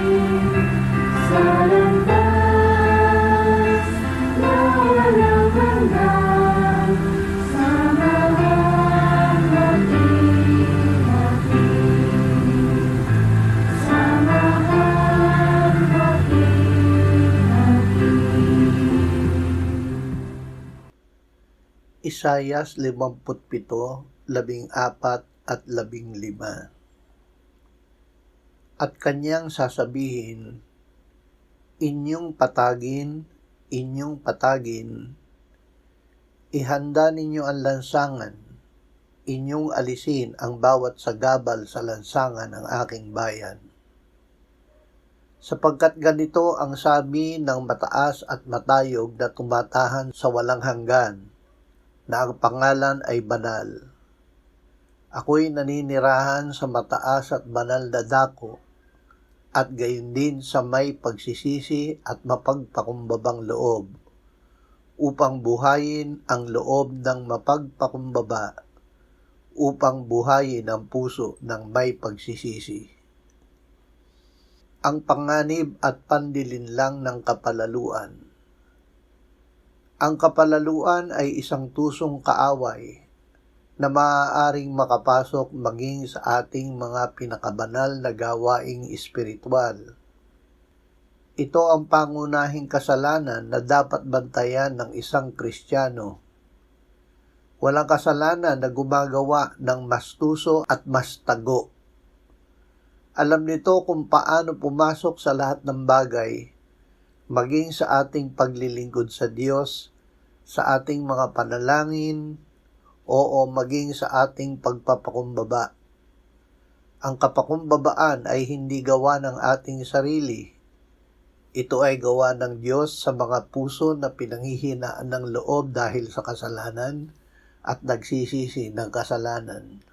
sa landas na walang hanggan, sa mga makinakit, sa mga makinakit. Isayas 57:14-15. At kanyang sasabihin, inyong patagin, ihanda ninyo ang lansangan, inyong alisin ang bawat sagabal sa lansangan ng aking bayan. Sapagkat ganito ang sabi ng mataas at matayog na tumatahan sa walang hanggan, na ang pangalan ay banal. Ako'y naninirahan sa mataas at banal na dako, at gayon din sa may pagsisisi at mapagpakumbabang loob, upang buhayin ang loob ng mapagpakumbaba, upang buhayin ang puso ng may pagsisisi. Ang panganib at pandilinlang ng kapalaluan. Ang kapalaluan ay isang tusong kaaway na maaaring makapasok maging sa ating mga pinakabanal na gawaing espiritual. Ito ang pangunahing kasalanan na dapat bantayan ng isang Kristiyano. Walang kasalanan na gumagawa ng mas tuso at mas tago. Alam nito kung paano pumasok sa lahat ng bagay, maging sa ating paglilingkod sa Diyos, sa ating mga panalangin, o maging sa ating pagpapakumbaba. Ang kapakumbabaan ay hindi gawa ng ating sarili. Ito ay gawa ng Diyos sa mga puso na pinanghihinaan ng loob dahil sa kasalanan at nagsisisi ng kasalanan.